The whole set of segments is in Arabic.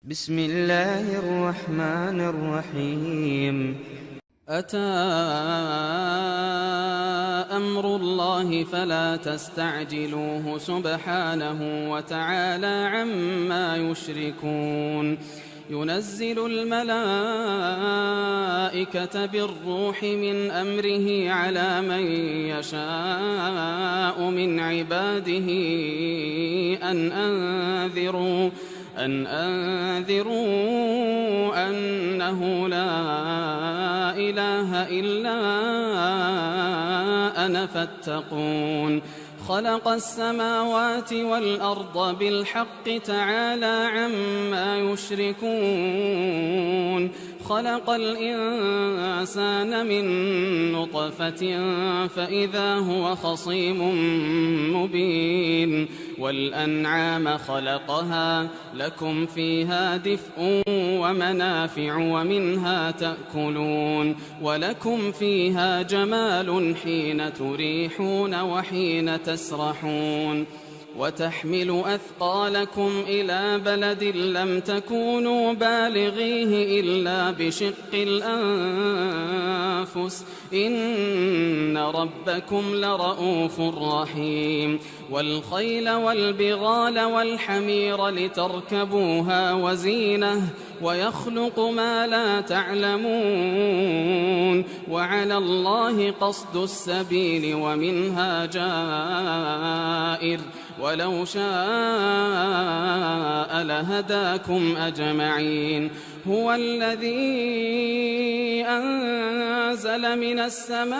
بسم الله الرحمن الرحيم. أتى أمر الله فلا تستعجلوه سبحانه وتعالى عما يشركون. ينزل الملائكة بالروح من أمره على من يشاء من عباده أن أنذروا أنه لا إله إلا أنا فاتقون. خلق السماوات والأرض بالحق تعالى عما يشركون. خلق الإنسان من نطفة فإذا هو خصيم مبين. والأنعام خلقها لكم فيها دفء ومنافع ومنها تأكلون. ولكم فيها جمال حين تريحون وحين تسرحون. وتحمل أثقالكم إلى بلد لم تكونوا بالغيه إلا بشق الأنفس إن ربكم لرؤوف رحيم. والخيل والبغال والحمير لتركبوها وزينة ويخلق ما لا تعلمون. وعلى الله قصد السبيل ومنها جائر ولو شاء لهداكم أجمعين. هو الذي أنزل من السماء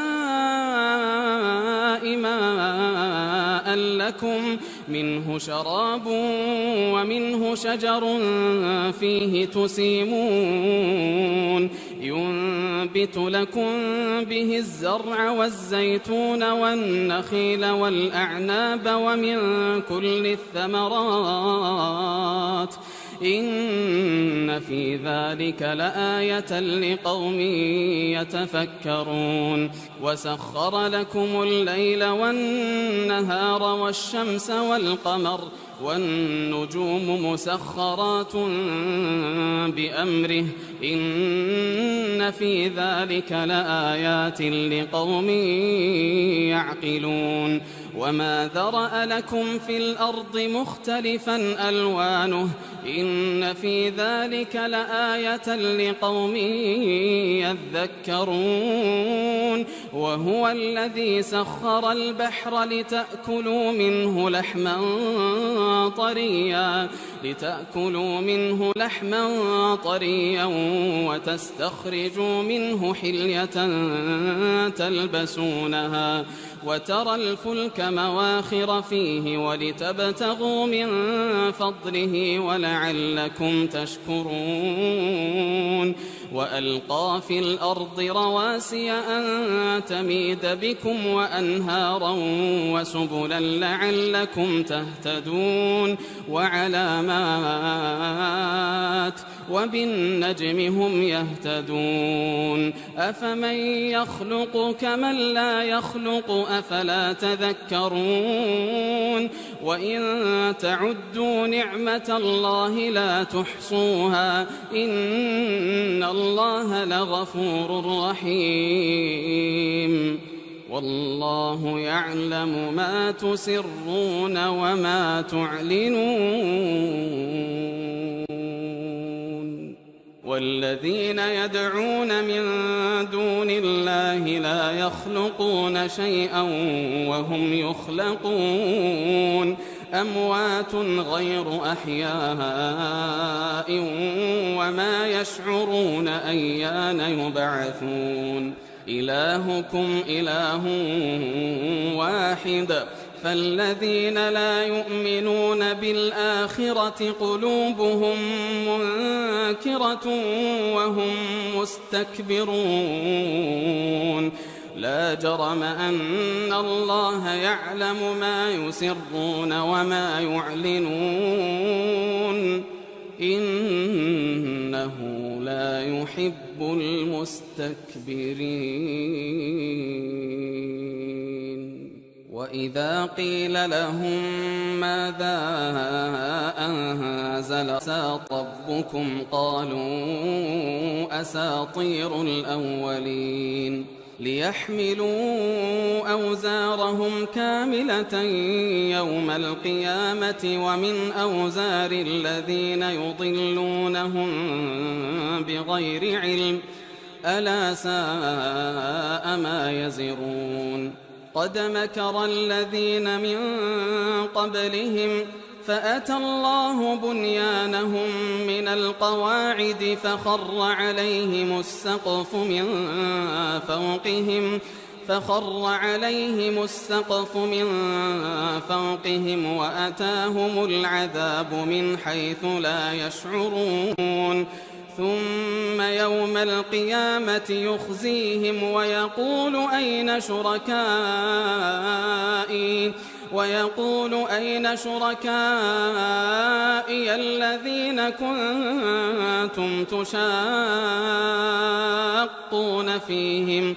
ماء لكم منه شراب ومنه شجر فيه تسيمون. ينبت لكم به الزرع والزيتون والنخيل والأعناب ومن كل الثمرات إن في ذلك لآية لقوم يتفكرون. وسخر لكم الليل والنهار والشمس والقمر والنجوم مسخرات بأمره إن في ذلك لآيات لقوم يعقلون. وما ذرأ لكم في الأرض مختلفا ألوانه إن في ذلك لآية لقوم يذكرون. وهو الذي سخر البحر لتأكلوا منه لحما طريا وتستخرجوا منه حلية تلبسونها وترى الفلك مواخر فيه ولتبتغوا من فضله ولعلكم تشكرون. وألقى في الأرض رواسي أن تميد بكم وأنهارا وسبلا لعلكم تهتدون. وعلامات وبالنجم هم يهتدون. أفمن يخلق كمن لا يخلق أفلا تذكرون. وإن تعدوا نعمة الله لا تحصوها إن الله لغفور رحيم. والله يعلم ما تسرون وما تعلنون. والذين يدعون من دون الله لا يخلقون شيئا وهم يخلقون. أموات غير أحياء وما يشعرون أيان يبعثون. إلهكم إله واحد فالذين لا يؤمنون بالآخرة قلوبهم منكرة وهم مستكبرون. لا جرم أن الله يعلم ما يسرون وما يعلنون إنه لا يحب المستكبرين. وإذا قيل لهم ماذا أنزل ربكم قالوا أساطير الأولين ليحملوا أوزارهم كاملة يوم القيامة ومن أوزار الذين يضلونهم بغير علم ألا ساء ما يزرون قد مكر الذين من قبلهم فأتى الله بنيانهم من القواعد فخر عليهم السقف من فوقهم وأتاهم العذاب من حيث لا يشعرون ثم يوم القيامة يخزيهم ويقول أين شركائي الذين كنتم تشاقون فيهم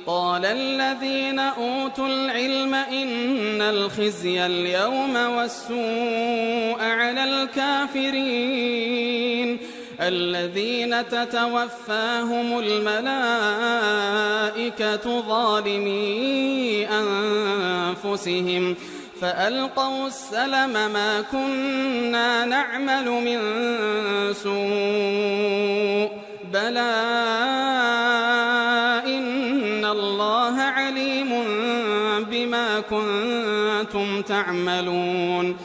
قال الذين أوتوا العلم إن الخزي اليوم والسوء على الكافرين الذين تتوفاهم الملائكة ظالمي أنفسهم فألقوا السلم ما كنا نعمل من سوء بلى إن الله عليم بما كنتم تعملون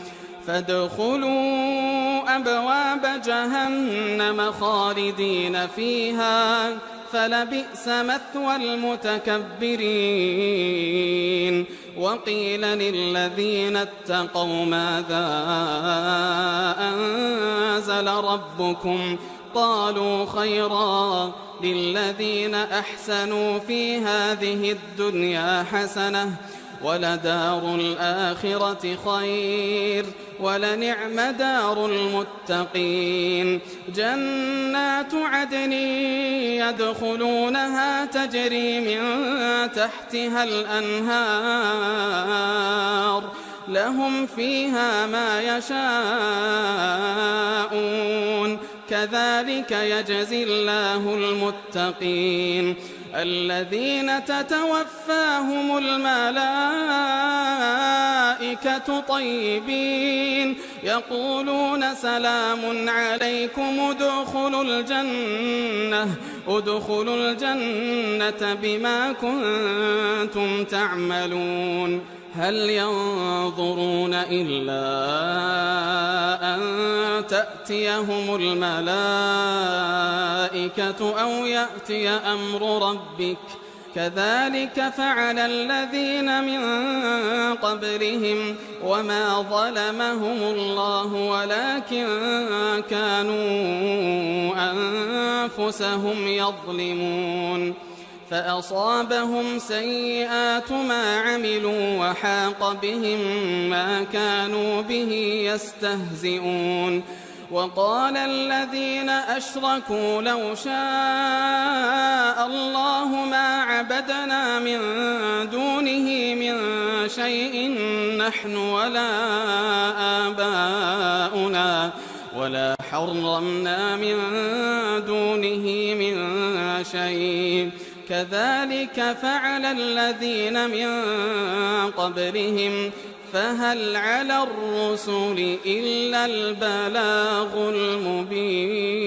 فادخلوا أبواب جهنم خالدين فيها فلبئس مثوى المتكبرين وقيل للذين اتقوا ماذا أنزل ربكم قالوا خيرا للذين أحسنوا في هذه الدنيا حسنة ولدار الآخرة خير ولنعم دار المتقين جنات عدن يدخلونها تجري من تحتها الأنهار لهم فيها ما يشاءون كذلك يجزي الله المتقين الذين تتوفاهم الملائكة طيبين يقولون سلام عليكم ادخلوا الجنة بما كنتم تعملون هل ينظرون إلا أن تأتيهم الملائكة أو يأتي أمر ربك كذلك فعل الذين من قبلهم وما ظلمهم الله ولكن كانوا أنفسهم يظلمون فأصابهم سيئات ما عملوا وحاق بهم ما كانوا به يستهزئون وقال الذين أشركوا لو شاء الله ما عبدنا من دونه من شيء نحن ولا آباؤنا ولا حرمنا من دونه من شيء كذلك فعل الذين من قبلهم فهل على الرسل إلا البلاغ المبين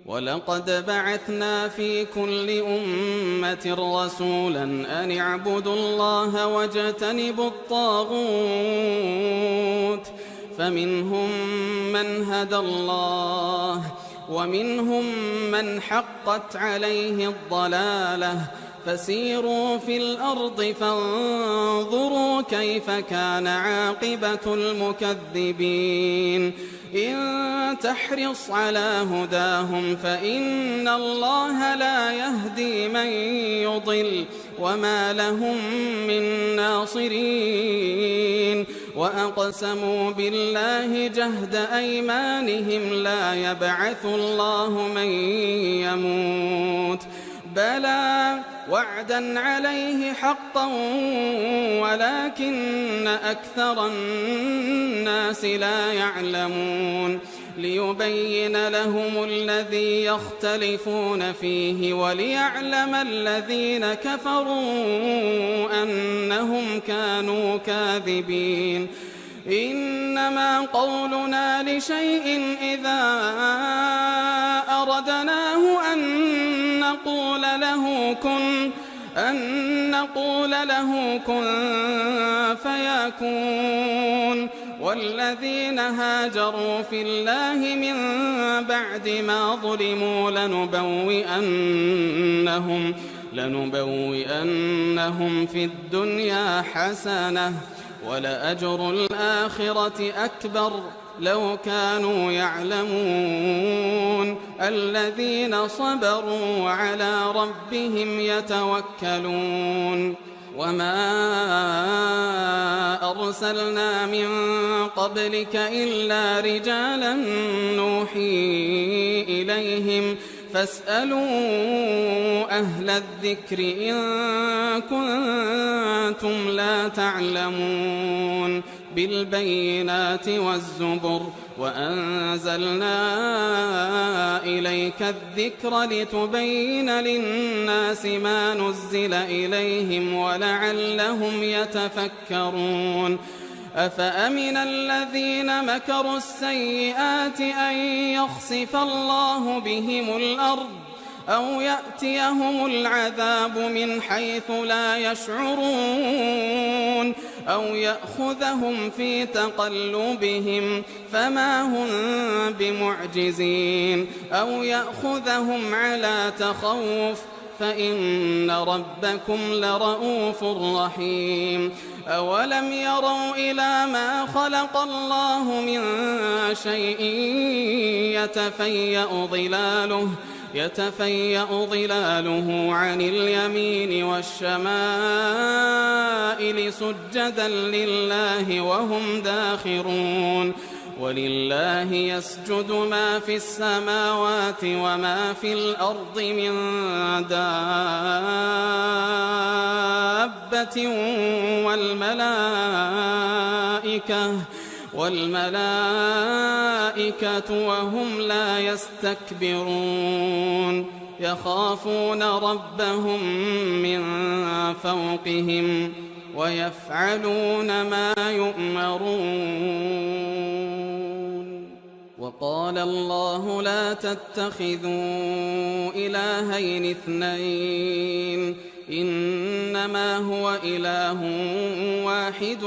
ولقد بعثنا في كل أمة رسولا أن اعبدوا الله واجتنبوا الطاغوت فمنهم من هدى الله ومنهم من حقت عليه الضلالة فسيروا في الأرض فانظروا كيف كان عاقبة المكذبين إن تحرص على هداهم فإن الله لا يهدي من يضل وما لهم من ناصرين وأقسموا بالله جهد أيمانهم لا يبعث الله من يموت بلى وعدا عليه حقا ولكن أكثر الناس لا يعلمون ليبين لهم الذي يختلفون فيه وليعلم الذين كفروا أنهم كانوا كاذبين إنما قولنا لشيء إذا أردناه أن نقول له كن فيكون والذين هاجروا في الله من بعد ما ظلموا لنبوئنهم في الدنيا حسنة ولأجر الآخرة أكبر لو كانوا يعلمون الذين صبروا وعلى ربهم يتوكلون وما أرسلنا من قبلك إلا رجالا نوحي إليهم فاسألوا أهل الذكر إن كنتم لا تعلمون بالبينات والزبر وأنزلنا إليك الذكر لتبين للناس ما نزل إليهم ولعلهم يتفكرون أفأمن الذين مكروا السيئات أن يخسف الله بهم الأرض أو يأتيهم العذاب من حيث لا يشعرون أو يأخذهم في تقلبهم فما هم بمعجزين أو يأخذهم على تخوف فإن ربكم لرؤوف رحيم أولم يروا إلى ما خلق الله من شيء يتفيأ ظلاله عن اليمين والشمائل سجدا لله وهم داخرون ولله يسجد ما في السماوات وما في الأرض من دابة والملائكة وهم لا يستكبرون يخافون ربهم من فوقهم ويفعلون ما يؤمرون وقال الله لا تتخذوا إلهين اثنين إنما هو إله واحد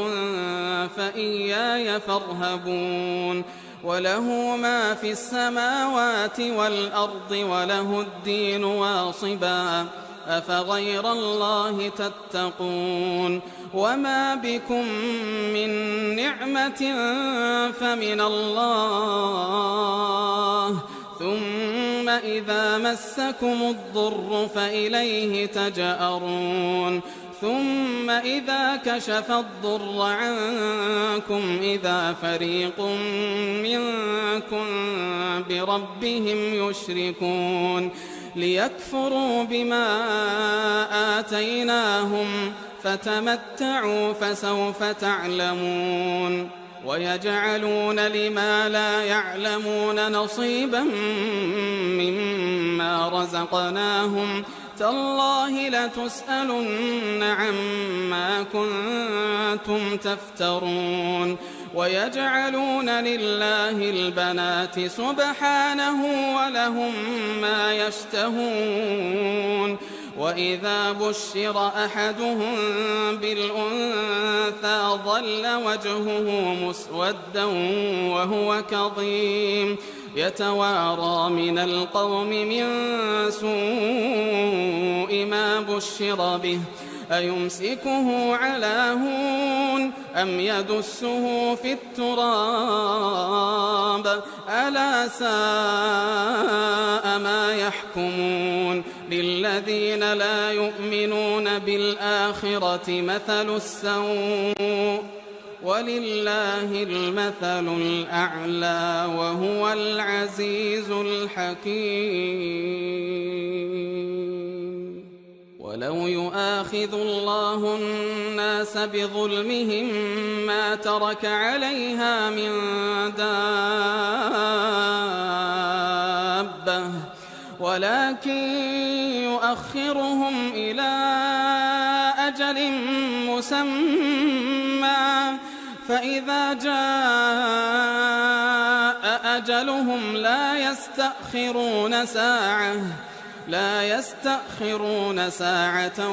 فإياي فارهبون وله ما في السماوات والأرض وله الدين واصبا أفغير الله تتقون وما بكم من نعمة فمن الله ثم إذا مسكم الضر فإليه تجأرون ثم إذا كشف الضر عنكم إذا فريق منكم بربهم يشركون ليكفروا بما آتيناهم فتمتعوا فسوف تعلمون ويجعلون لما لا يعلمون نصيبا مما رزقناهم تالله لتسألن عما كنتم تفترون ويجعلون لله البنات سبحانه ولهم ما يشتهون وإذا بشر أحدهم بالأنثى ظل وجهه مسودا وهو كظيم يتوارى من القوم من سوء ما بشر به أيمسكه على هون أم يدسه في التراب ألا ساء ما يحكمون للذين لا يؤمنون بالآخرة مثل السوء ولله المثل الأعلى وهو العزيز الحكيم ولو يؤاخذ الله الناس بظلمهم ما ترك عليها من دابة ولكن يؤخرهم إلى أجل مسمى فإذا جاء أجلهم لا يستأخرون ساعة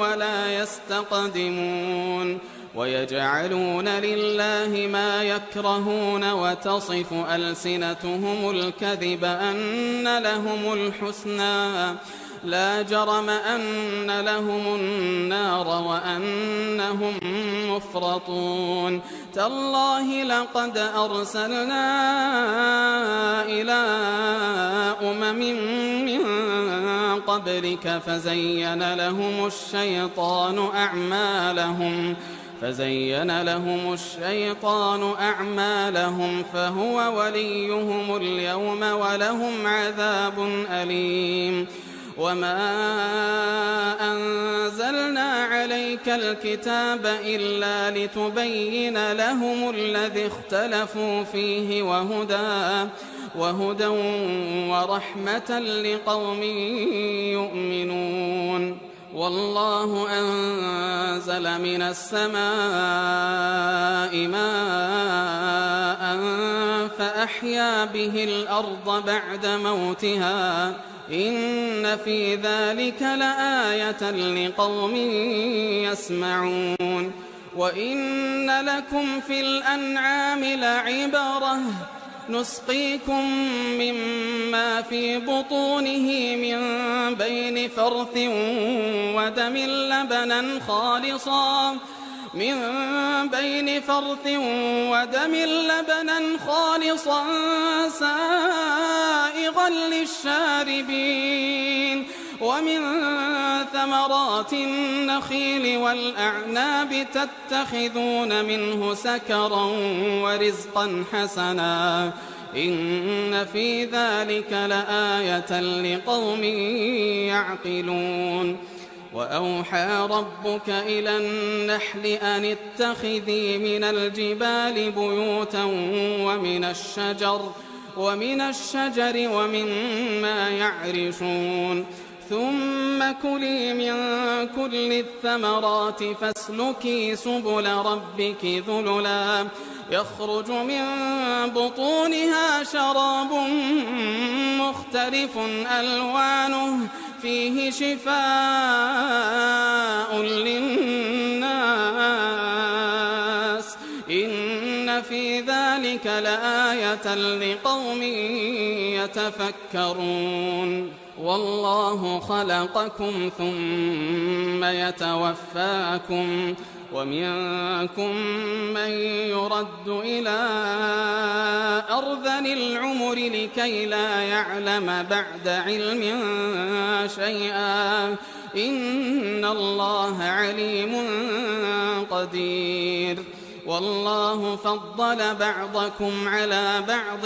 ولا يستقدمون ويجعلون لله ما يكرهون وتصف ألسنتهم الكذب أن لهم الحسنى لا جرم أن لهم النار وأنهم مفرطون تالله لقد أرسلنا إلى أمم من قبلك فزين لهم الشيطان أعمالهم فهو وليهم اليوم ولهم عذاب أليم وما أنزلنا عليك الكتاب إلا لتبين لهم الذي اختلفوا فيه وهدى ورحمة لقوم يؤمنون والله أنزل من السماء ماء فأحيا به الأرض بعد موتها إن في ذلك لآية لقوم يسمعون وإن لكم في الأنعام لعبرة نسقيكم مما في بطونه من بين فرث ودم لبنا خالصا سائغا للشاربين ومن ثمرات النخيل والأعناب تتخذون منه سكرا ورزقا حسنا إن في ذلك لآية لقوم يعقلون وأوحى ربك إلى النحل أن اتخذي من الجبال بيوتا ومن الشجر ومما يعرشون ثم كلي من كل الثمرات فاسلكي سبل ربك ذللا يخرج من بطونها شراب مختلف ألوانه فيه شفاء للناس إن في ذلك لآية لقوم يتفكرون والله خلقكم ثم يتوفاكم ومنكم من يرد إلى أرذل العمر لكي لا يعلم بعد علم شيئا إن الله عليم قدير والله فضل بعضكم على بعض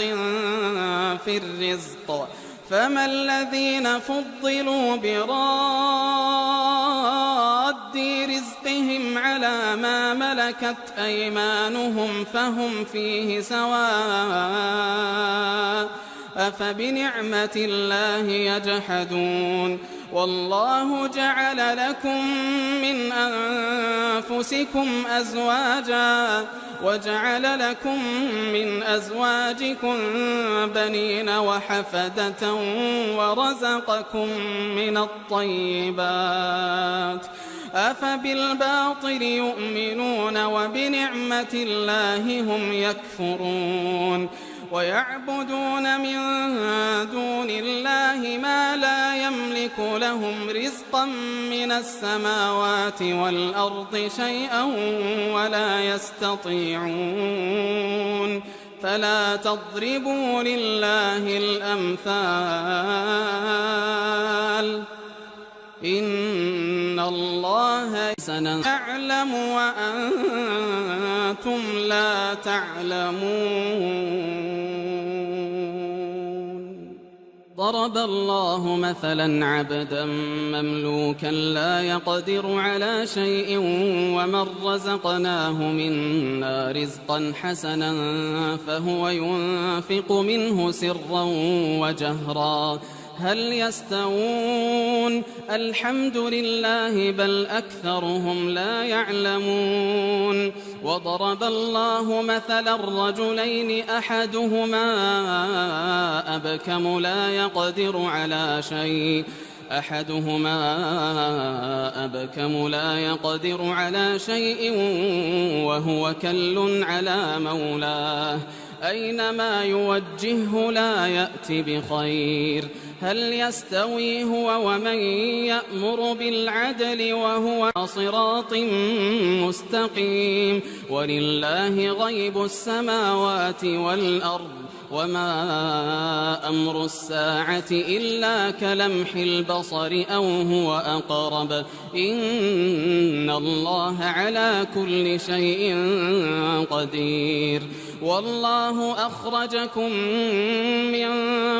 في الرزق فما الذين فضلوا براد رزقهم على ما ملكت أيمانهم فهم فيه سواء أفبنعمة الله يجحدون والله جعل لكم من أنفسكم أزواجا وجعل لكم من أزواجكم بنين وحفدة ورزقكم من الطيبات أفبالباطل يؤمنون وبنعمة الله هم يكفرون ويعبدون من دون الله ما لا يملك لهم رزقا من السماوات والأرض شيئا ولا يستطيعون فلا تضربوا لله الأمثال إن الله سيعلم وأنتم لا تعلمون. ضرب الله مثلا عبدا مملوكا لا يقدر على شيء ومن رزقناه منا رزقا حسنا فهو ينفق منه سرا وجهرا هل يستوون الحمد لله بل أكثرهم لا يعلمون وضرب الله مثلا الرجلين أحدهما أبكم لا يقدر على شيء وهو كل على مولاه أينما يوجهه لا يأتي بخير هل يستوي هو ومن يأمر بالعدل وهو صراط مستقيم ولله غيب السماوات والأرض وما أمر الساعة إلا كلمح البصر أو هو أقرب إن الله على كل شيء قدير والله أخرجكم من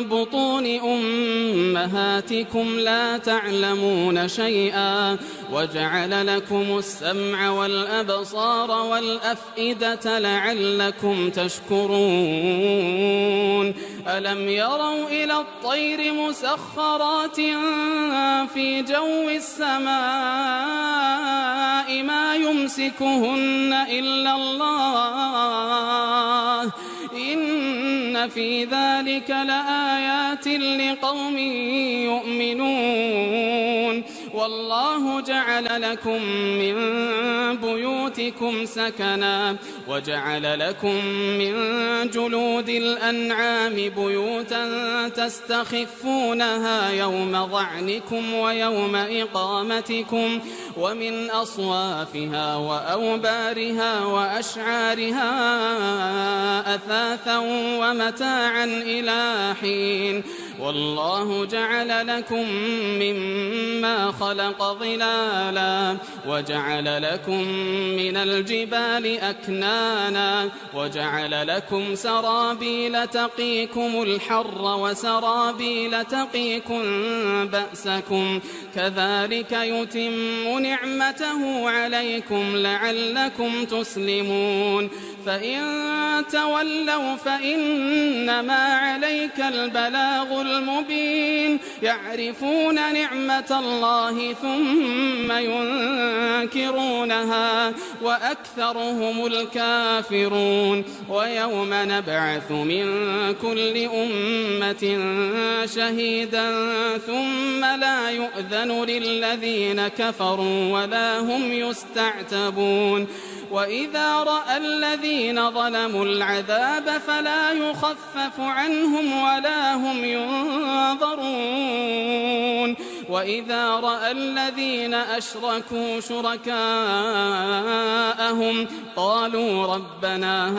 بطون أمهاتكم لا تعلمون شيئا وجعل لكم السمع والأبصار والأفئدة لعلكم تشكرون ألم يروا إلى الطير مسخرات في جو السماء ما يمسكهن إلا الله إن في ذلك لآيات لقوم يؤمنون والله جعل لكم من بيوتكم سكنا وجعل لكم من جلود الأنعام بيوتا تستخفونها يوم ظعنكم ويوم إقامتكم ومن أصوافها وأوبارها وأشعارها أثاثا ومتاعا إلى حين والله جعل لكم مما خلق ظلالا وجعل لكم من الجبال أكنانا وجعل لكم سرابيل تقيكم الحر وسرابيل تقيكم بأسكم كذلك يتم نعمته عليكم لعلكم تسلمون فإن تولوا فإنما عليك البلاغ المبين يعرفون نعمة الله ثم ينكرونها وأكثرهم الكافرون ويوم نبعث من كل أمة شهيدا ثم لا يؤذن للذين كفروا ولا هم يستعتبون وإذا رأى الذين ظلموا العذاب فلا يخفف عنهم ولا هم ينظرون وإذا رأى الذين أشركوا شركاءهم قالوا ربنا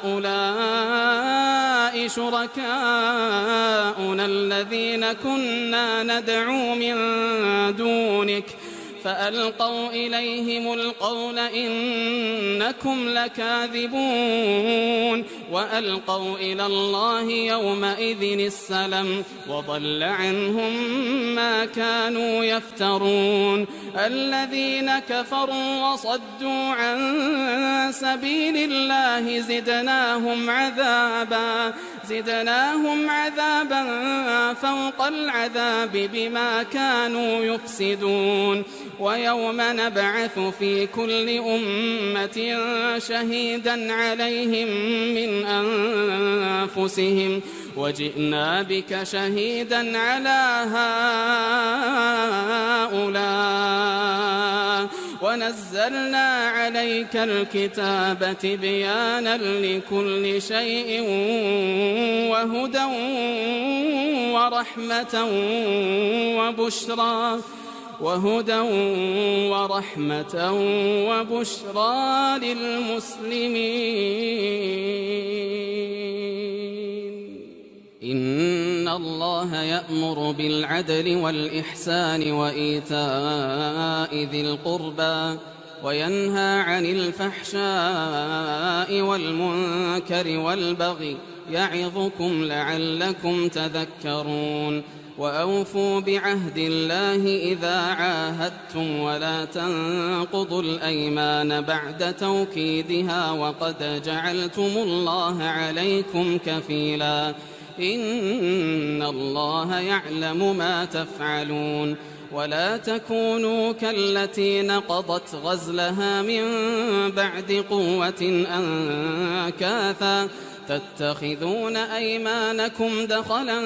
هؤلاء شركاؤنا الذين كنا ندعو من دونك فألقوا إليهم القول إنكم لكاذبون وألقوا إلى الله يومئذ السلم وضل عنهم ما كانوا يفترون الذين كفروا وصدوا عن سبيل الله زدناهم عذابا فوق العذاب بما كانوا يفسدون ويوم نبعث في كل أمة شهيدا عليهم من أنفسهم وجئنا بك شهيدا على هؤلاء ونزلنا عليك الكتاب تبيانا لكل شيء وهدى ورحمة وبشرى للمسلمين إن الله يأمر بالعدل والإحسان وإيتاء ذي القربى وينهى عن الفحشاء والمنكر والبغي يعظكم لعلكم تذكرون وأوفوا بعهد الله إذا عاهدتم ولا تنقضوا الأيمان بعد توكيدها وقد جعلتم الله عليكم كفيلا إن الله يعلم ما تفعلون ولا تكونوا كالتي نقضت غزلها من بعد قوة أنكاثا تتخذون أيمانكم دخلا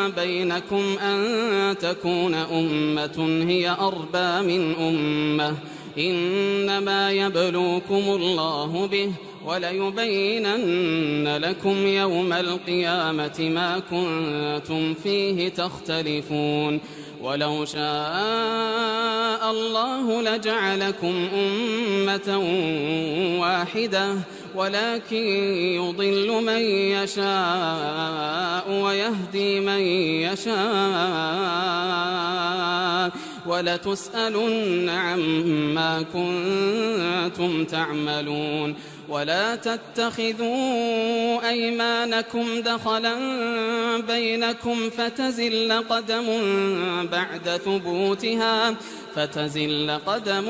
بينكم أن تكون أمة هي أربى من أمة إنما يبلوكم الله به وليبينن لكم يوم القيامة ما كنتم فيه تختلفون ولو شاء الله لجعلكم أمة واحدة ولكن يضل من يشاء ويهدي من يشاء ولتسألن عما كنتم تعملون ولا تتخذوا أيمانكم دخلا بينكم فتزل قدم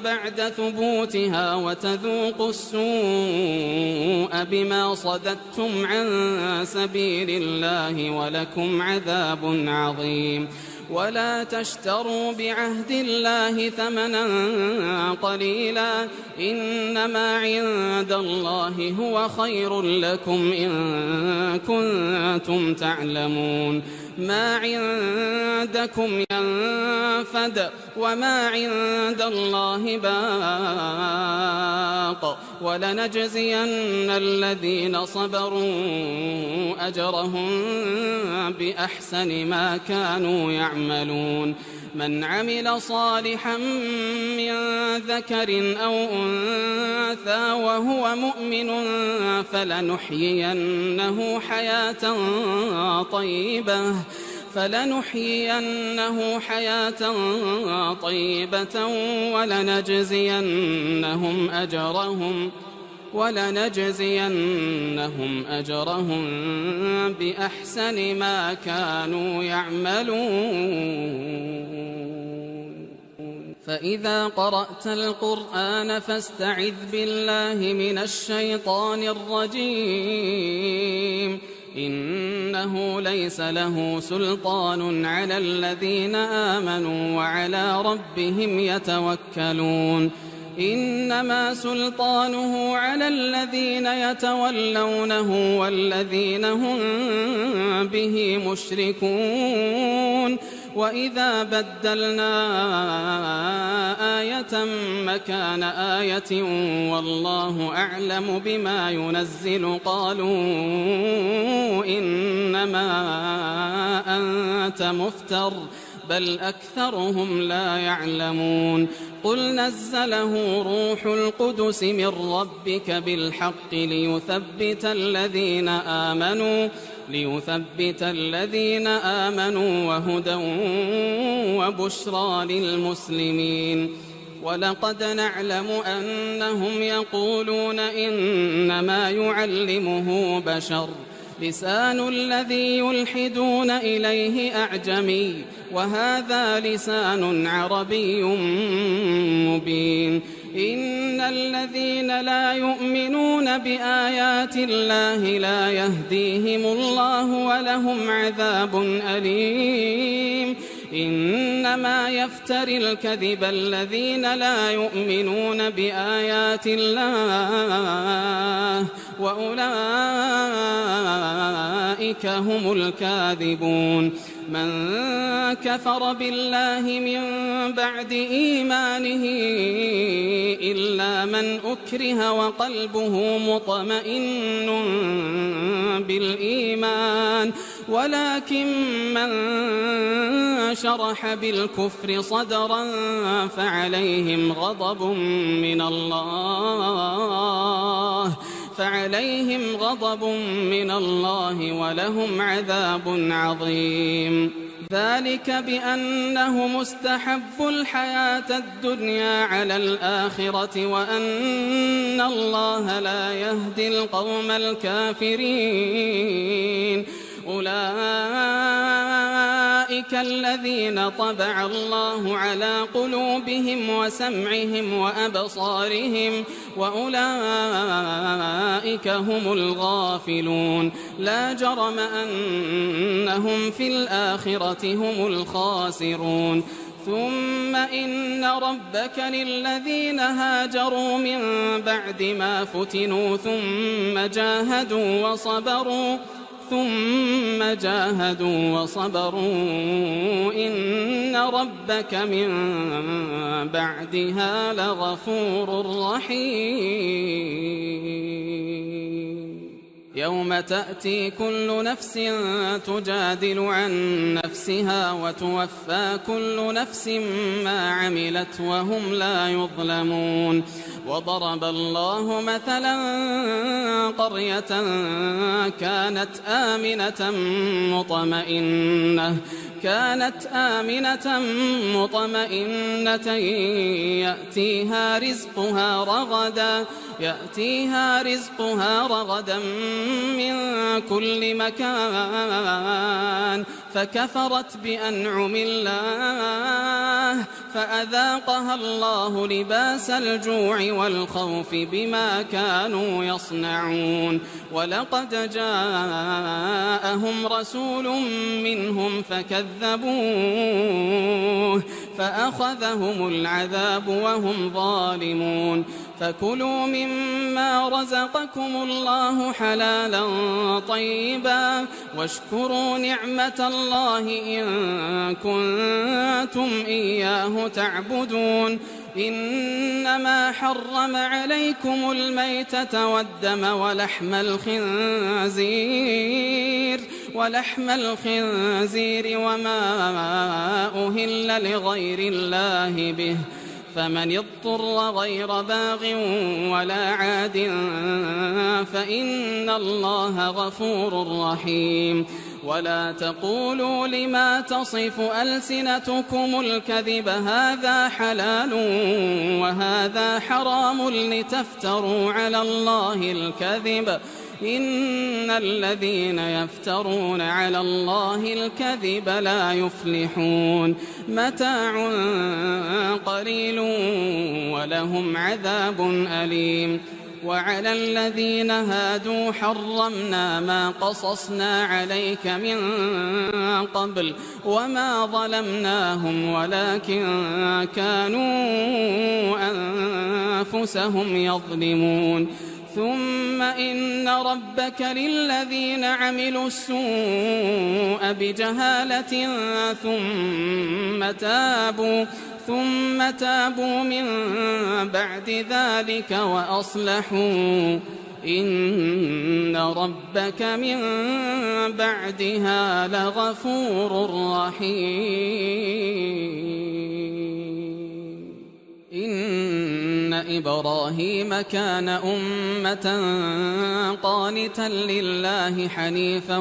بعد ثبوتها وتذوقوا السوء بما صددتم عن سبيل الله ولكم عذاب عظيم ولا تشتروا بعهد الله ثمنا قليلا إنما عند الله هو خير لكم إن كنتم تعلمون ما عندكم ينفد وما عند الله باق ولنجزين الذين صبروا أجرهم بأحسن ما كانوا يعملون من عمل صالحا من ذكر أو أنثى وهو مؤمن فلنحيينه حياة طيبة ولنجزينهم أجرهم بأحسن ما كانوا يعملون فإذا قرأت القرآن فاستعذ بالله من الشيطان الرجيم إنه ليس له سلطان على الذين آمنوا وعلى ربهم يتوكلون إنما سلطانه على الذين يتولونه والذين هم به مشركون وإذا بدلنا آية مكان آية والله أعلم بما ينزل قالوا إنما أنت مفتر بل أكثرهم لا يعلمون قل نزله روح القدس من ربك بالحق ليثبت الذين آمنوا وهدى وبشرى للمسلمين ولقد نعلم أنهم يقولون إنما يعلمه بشر لسان الذي يلحدون إليه أعجمي وهذا لسان عربي مبين إن الذين لا يؤمنون بآيات الله لا يهديهم الله ولهم عذاب أليم إنما يفتري الكذب الذين لا يؤمنون بآيات الله وأولئك هم الكاذبون من كفر بالله من بعد إيمانه إلا من أكره وقلبه مطمئن بالإيمان ولكن من شرح بالكفر صدرا فعليهم غضب من الله ولهم عذاب عظيم ذلك بأنهم استحبوا الحياة الدنيا على الآخرة وأن الله لا يهدي القوم الكافرين. أولئك الذين طبع الله على قلوبهم وسمعهم وأبصارهم وأولئك هم الغافلون. لا جرم أنهم في الآخرة هم الخاسرون. ثم إن ربك للذين هاجروا من بعد ما فتنوا ثم جاهدوا وصبروا إن ربك من بعدها لغفور رحيم. يوم تأتي كل نفس تجادل عن نفسها وتوفى كل نفس ما عملت وهم لا يظلمون. وضرب الله مثلا قرية كانت آمنة مطمئنة يأتيها رزقها رغدا من كل مكان فكفرت بأنعم الله فأذاقها الله لباس الجوع والخوف بما كانوا يصنعون. ولقد جاءهم رسول منهم فكذبوه فأخذهم العذاب وهم ظالمون. فكلوا مما رزقكم الله حلالا طيبا واشكروا نعمة الله إن كنتم إياه تعبدون. إنما حرم عليكم الميتة والدم ولحم الخنزير وما أهل لغير الله به فمن اضطر غير باغ ولا عاد فإن الله غفور رحيم. ولا تقولوا لما تصف ألسنتكم الكذب هذا حلال وهذا حرام لتفتروا على الله الكذب إن الذين يفترون على الله الكذب لا يفلحون. متاع قليل ولهم عذاب أليم. وعلى الذين هادوا حرمنا ما قصصنا عليك من قبل وما ظلمناهم ولكن كانوا أنفسهم يظلمون. ثم إن ربك للذين عملوا السوء بجهالة ثم تابوا من بعد ذلك وأصلحوا إن ربك من بعدها لغفور رحيم. إن إبراهيم كان أمة قانتا لله حنيفا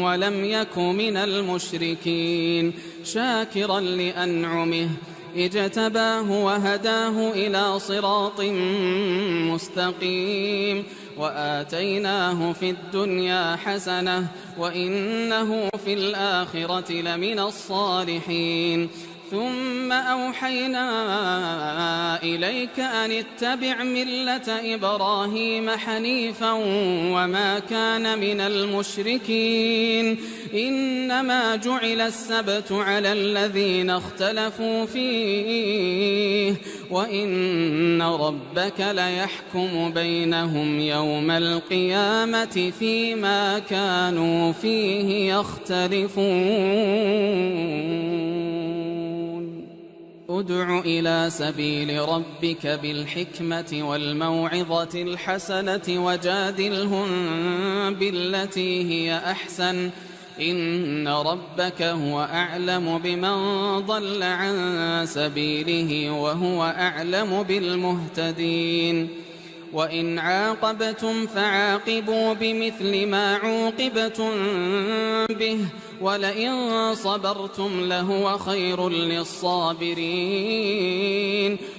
ولم يك من المشركين شاكرا لأنعمه اجتباه وهداه إلى صراط مستقيم. وآتيناه في الدنيا حسنة وإنه في الآخرة لمن الصالحين. ثم أوحينا إليك أن اتبع ملة إبراهيم حنيفا وما كان من المشركين. إنما جعل السبت على الذين اختلفوا فيه وإن ربك ليحكم بينهم يوم القيامة فيما كانوا فيه يختلفون. ادع إلى سبيل ربك بالحكمة والموعظة الحسنة وجادلهم بالتي هي أحسن إن ربك هو أعلم بمن ضل عن سبيله وهو أعلم بالمهتدين. وإن عاقبتم فعاقبوا بمثل ما عوقبتم به ولئن صبرتم لهو خير للصابرين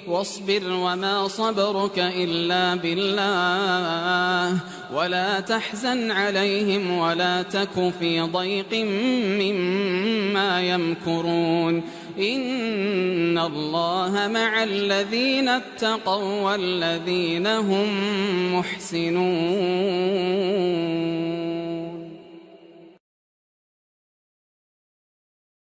واصبر وما صبرك إلا بالله ولا تحزن عليهم ولا تك في ضيق مما يمكرون إن الله مع الذين اتقوا والذين هم محسنون.